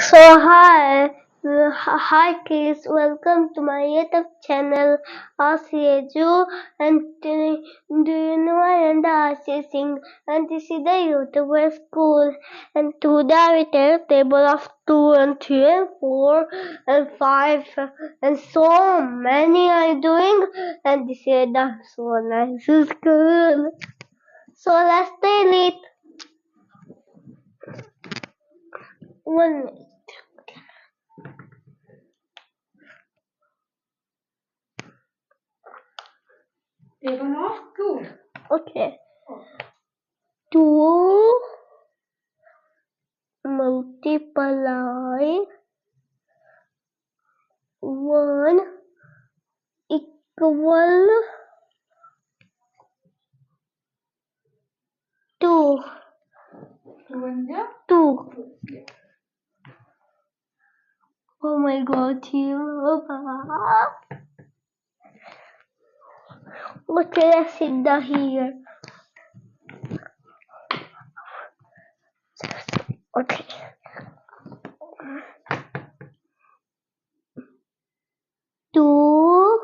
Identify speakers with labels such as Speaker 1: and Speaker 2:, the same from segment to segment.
Speaker 1: So hi kids, welcome to my YouTube channel AashiEdu. And do you know I am the Aashi Singh, and this is the YouTuber school. And today we take a table of 2 and 3 and 4 and 5 and so many are doing, and this is the so nice school. So let's take it. 1 minute.
Speaker 2: Table of 2.
Speaker 1: Okay. 2 multiply 1 equal 2.
Speaker 2: 2 and
Speaker 1: 2.
Speaker 2: 2.
Speaker 1: Oh my god, okay, let's sit down here. Okay. Two.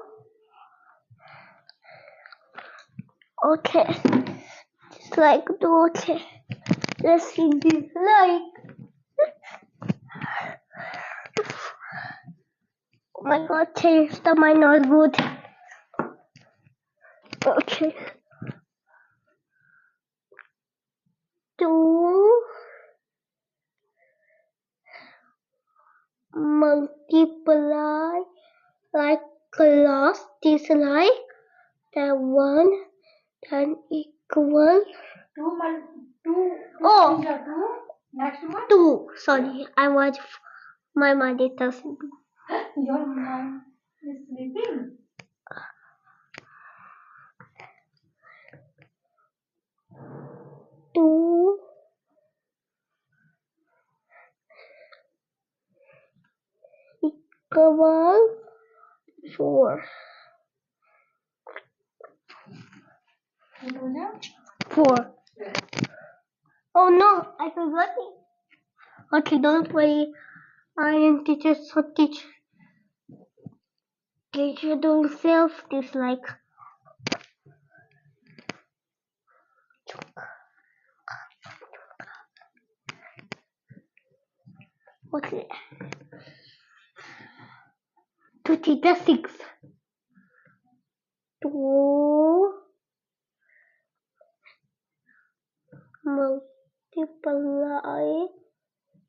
Speaker 1: Okay. Just like two. Okay. Let's see this like. Oh my god, taste of my not good. Okay. 2 multiply like class this like that 1 then equal
Speaker 2: 2
Speaker 1: oh
Speaker 2: 2 next one
Speaker 1: 2 sorry I was my mind is doesn't do.
Speaker 2: Your mom is sleeping.
Speaker 1: Two equal 4. 4. Oh no, I forgot it. Okay, don't worry. I am teacher, so teacher don't self dislike. Okay. To teacher 6. 2 multiply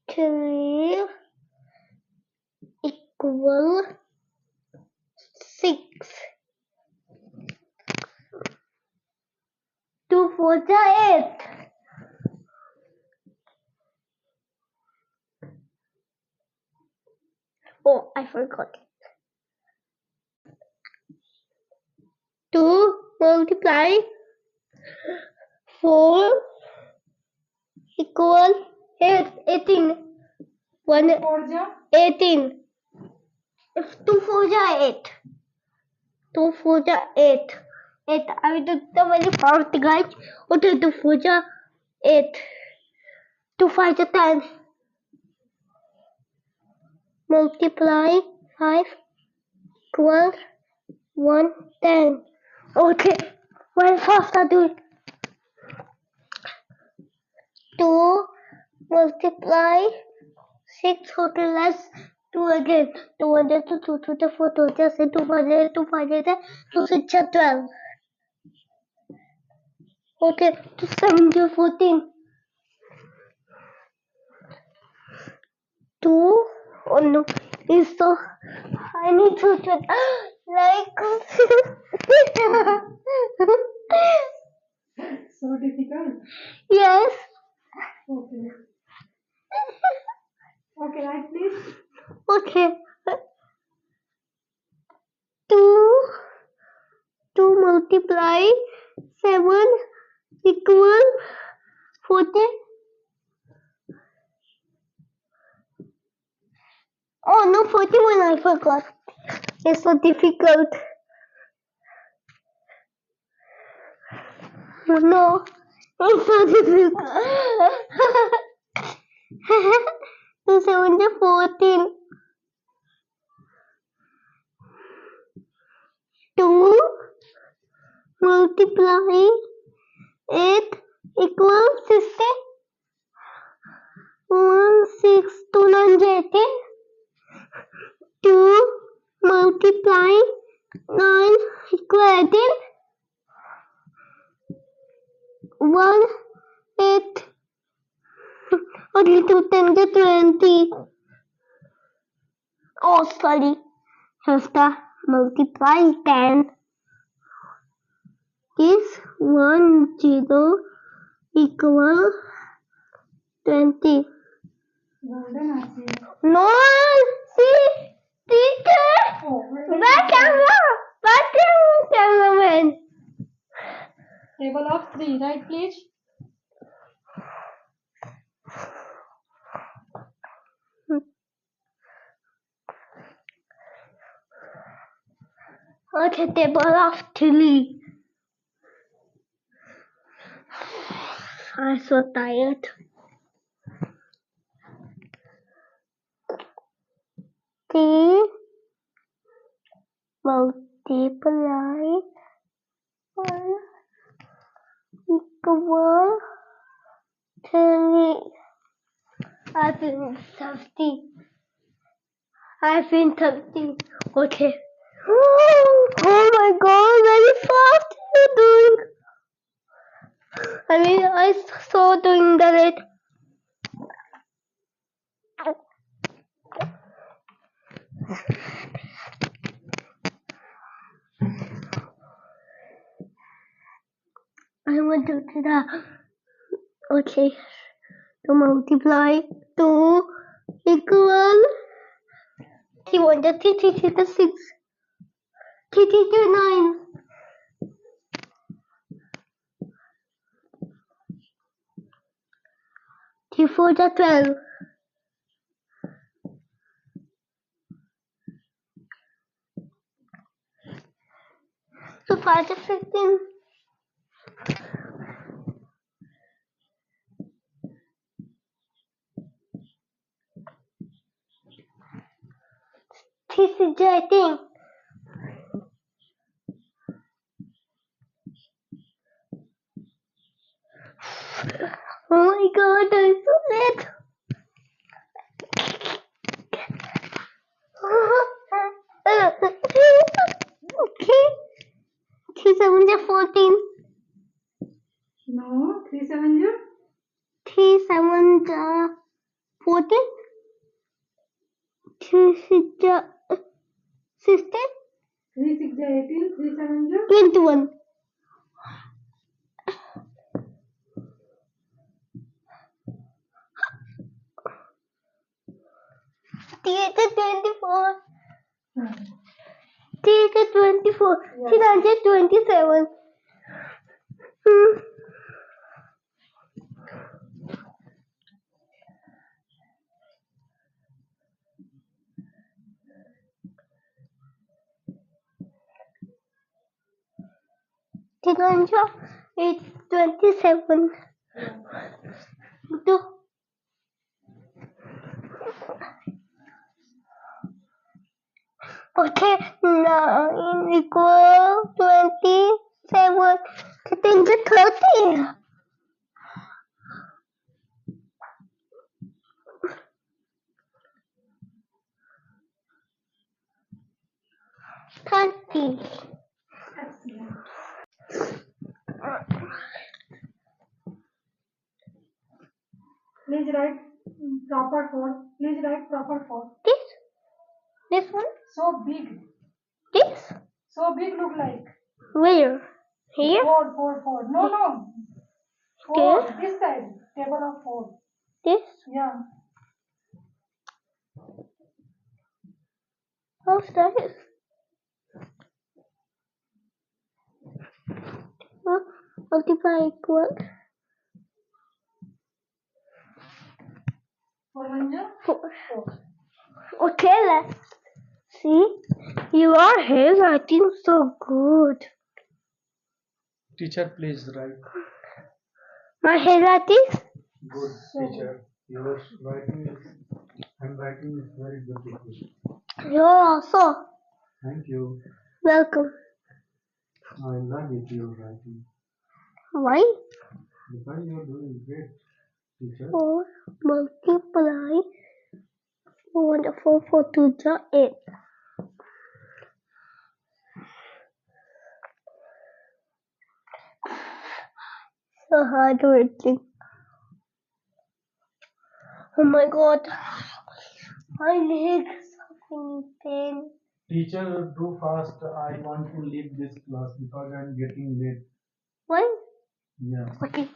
Speaker 1: 3 equal 6. 2 4 8. Oh, I forgot. 2 multiply 4 equal 8. 18. 1 18. If 2 4 8. 2 4 8. 8. I will do the very first guys. Okay, 2 4 8. 2 5 10. Multiply 5 equal 1 10. Okay, very fast I do it. 2 multiply 6 total less 2 again. 200 to 2 to the 4 to just 200 to 500 to 6 12. Okay, to 7 to 14. 2 oh no, it's so I need to like
Speaker 2: So difficult.
Speaker 1: yes.
Speaker 2: Okay. Okay, right, please.
Speaker 1: Okay. 2 multiply 7 equal 40. Oh no, 41 I forgot. It's so difficult. Oh no, it's so difficult. 7 is 14. 2 multiply 8 equals 60. 1, 6, 2, 9, 18. 2 multiply 9 equals 18. 1, 8. Only 2 10 to 20. Oh, sorry. Here's the multiply 10 is 1 0 equal 20.
Speaker 2: Golden Aashi.
Speaker 1: No, see, teacher.
Speaker 2: Oh,
Speaker 1: Back cameraman.
Speaker 2: Table of 3, right, please?
Speaker 1: Okay, table of 3. I'm so tired. 3 multiply 1 equal 3. I've been thirsty. Okay. Oh my god, very fast you're doing. I saw doing that. I want to do that. Okay. To multiply 2 equal 1 to 3 to 6 3 to 9 3 4 to 12 so 5 to 15 this is I think. Oh my god, I'm so late. Okay. 3 7 is 14.
Speaker 2: No, 3 7 0.
Speaker 1: 3 7 is 14. 3 6 is 16.
Speaker 2: 3 6 18. 3 7 0.
Speaker 1: 21. 3 is 24. 3 is 24. 3 9 is 27. Hmm. Tiranja is 27. Do- Okay, 9 equal 27. Sitting to 30. 30.
Speaker 2: Excellent. Please write proper 4. Please write proper 4.
Speaker 1: This one?
Speaker 2: So big.
Speaker 1: This?
Speaker 2: So big look like.
Speaker 1: Where? Here?
Speaker 2: 4 4 4. No, no. 4. This side. Table of 4.
Speaker 1: This?
Speaker 2: Yeah.
Speaker 1: How's that? Multiply equal
Speaker 2: 4 1 0.
Speaker 1: 4.
Speaker 2: 4.
Speaker 1: Okay, let's see. Your handwriting so good.
Speaker 3: Teacher, please write.
Speaker 1: My handwriting?
Speaker 3: Good, teacher. Your writing is
Speaker 2: writing is very beautiful.
Speaker 1: You're also
Speaker 2: Thank you.
Speaker 1: welcome.
Speaker 2: I love it, your writing.
Speaker 1: Why?
Speaker 2: Because you are doing great, teacher.
Speaker 1: 4 multiply 4 to the 8. So hard working. Oh my god. My legs are in pain.
Speaker 2: Teacher, too fast. I want to leave this class because I am getting late.
Speaker 1: Why?
Speaker 2: Yeah.
Speaker 1: Okay.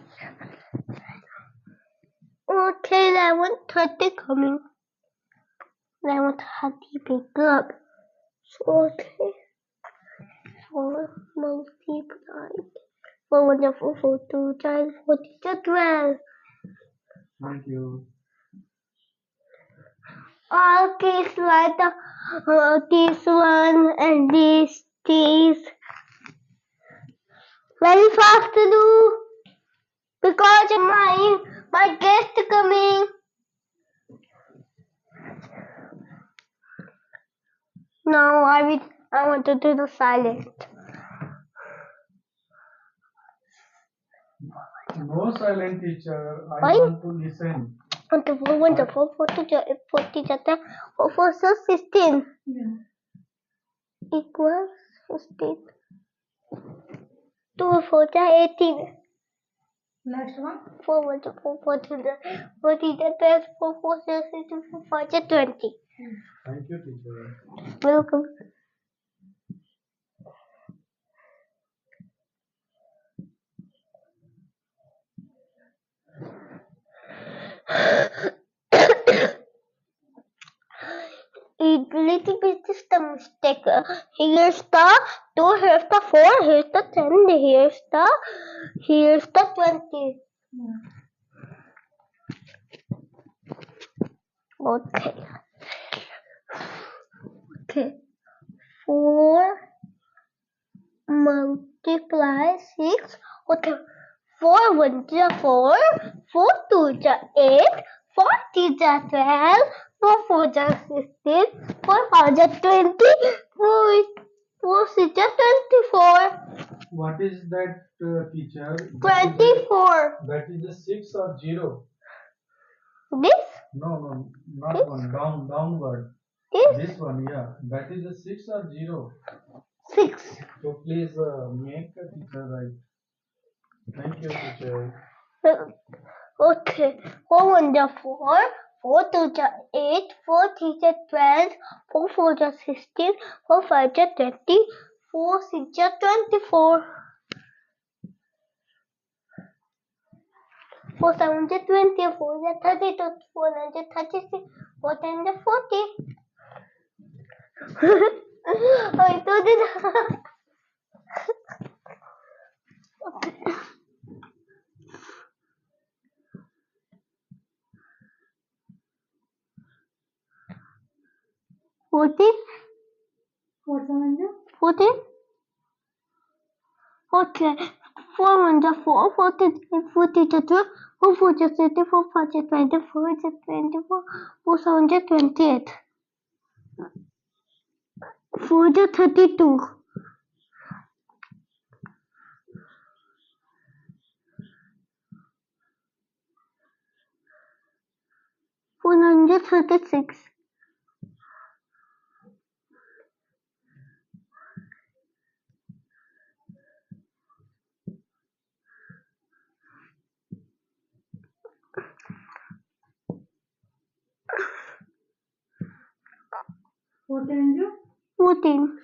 Speaker 1: Okay, 11:30 coming. 11:30 pick up. Okay. 4 multiply 4 wonderful 4 2 times 40 to 12.
Speaker 2: Thank you.
Speaker 1: Okay, slide this one and this. Very fast to do because my guest coming. Now I want to do the silent.
Speaker 2: No silent, teacher. I
Speaker 1: Why?
Speaker 2: want to listen.
Speaker 1: Wonderful, wonderful. 4 so 16.
Speaker 2: Yeah.
Speaker 1: Equals 16. 2 4 18.
Speaker 2: Next one.
Speaker 1: 4 1 4 4 2 4 12 4 4 6 4 5 20.
Speaker 2: Thank you, teacher.
Speaker 1: Welcome. Little bit is the mistake. Here's the 2, here's the 4, here's the 10, here's the 20. Okay. Okay. 4 multiply 6. Okay. 4 1 is 4, 4 2 is 8, 4 3 is 12, 4 4 is 16, 4 5 is 20, 4 6 is 24.
Speaker 2: What is that, teacher?
Speaker 1: 24.
Speaker 2: That is a 6 or 0?
Speaker 1: This?
Speaker 2: No, not
Speaker 1: This?
Speaker 2: one. Downward.
Speaker 1: This?
Speaker 2: This one, yeah. That is a 6 or 0?
Speaker 1: 6.
Speaker 2: So please make a teacher right. Thank you, teacher.
Speaker 1: Okay. 4 1 is 4, 4 2 is 8, 4 3 is 12, 4 4 is 16, 4 5 is 20, 4 6 is 24. 4 7 is 20, 4 is 32, 4 9 is 36, 4 10 is 40. I told it. 14. 14. Okay. 4 1 is 4, 4 2 is 12, 4 4 is 30, 4 5 is 20, 4 is 24, 4 7 is 28. 4 is 32. 4 9 is 36. 14.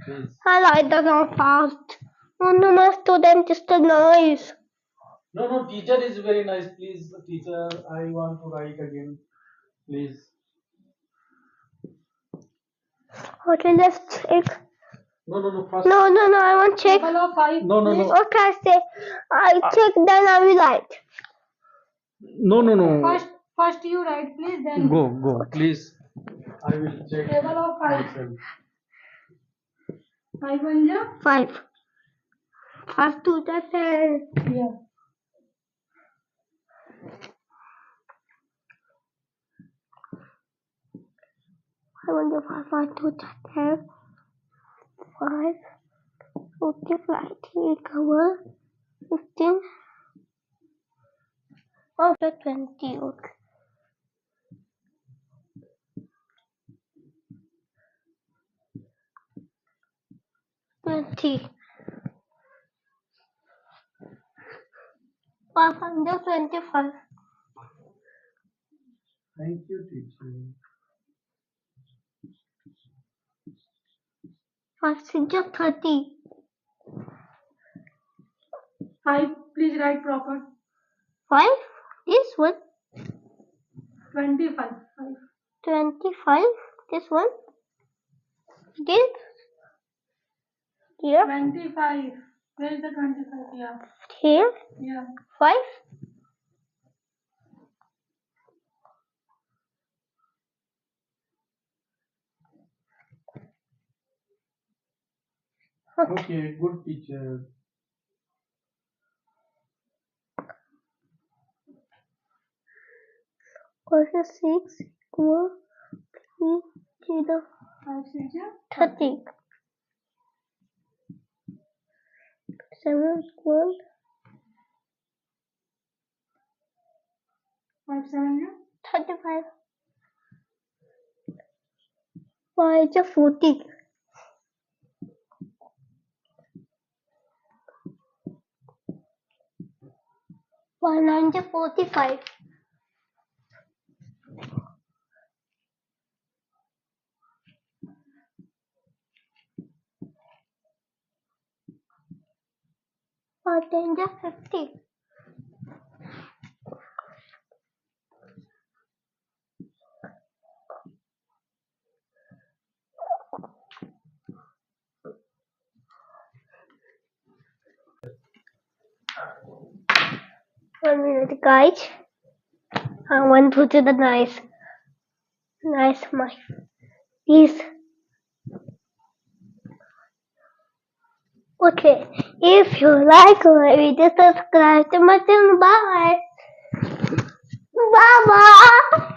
Speaker 2: Please.
Speaker 1: I like the song fast. Oh no, my student is so nice.
Speaker 2: No, teacher is very nice. Please, teacher, I want to write again. Please.
Speaker 1: Okay, let's check.
Speaker 2: No, first.
Speaker 1: No, I want to check.
Speaker 2: No.
Speaker 1: Okay, I check, then I will write.
Speaker 2: No.
Speaker 3: First you write, please. Then
Speaker 2: Go, please. I will check
Speaker 3: table of 5.
Speaker 2: myself.
Speaker 3: 5 1 ja?
Speaker 1: 5. 5 2 is 10.
Speaker 3: Yeah.
Speaker 1: 25, 1, 2, 3, 5, 40, 50, cover, 15, after 20, okay. 20, 525,
Speaker 2: Thank you, teacher.
Speaker 1: 5, 6, 30,
Speaker 3: 5. Please write proper.
Speaker 1: 5, this one,
Speaker 3: 25. 5.
Speaker 1: 25, this one, this, here,
Speaker 3: 25. Where is the 25? Yeah.
Speaker 1: here,
Speaker 3: Yeah.
Speaker 1: 5,
Speaker 2: Okay, good teacher.
Speaker 1: also 6, equal, 3, 0,
Speaker 3: 5, 6,
Speaker 1: 30, 7, equal,
Speaker 3: 5, 7,
Speaker 1: 35, 5, 40, 145, 50, 1 minute, guys. I want to do the nice my please. Okay, if you like my video, subscribe to my channel. Bye. Bye bye.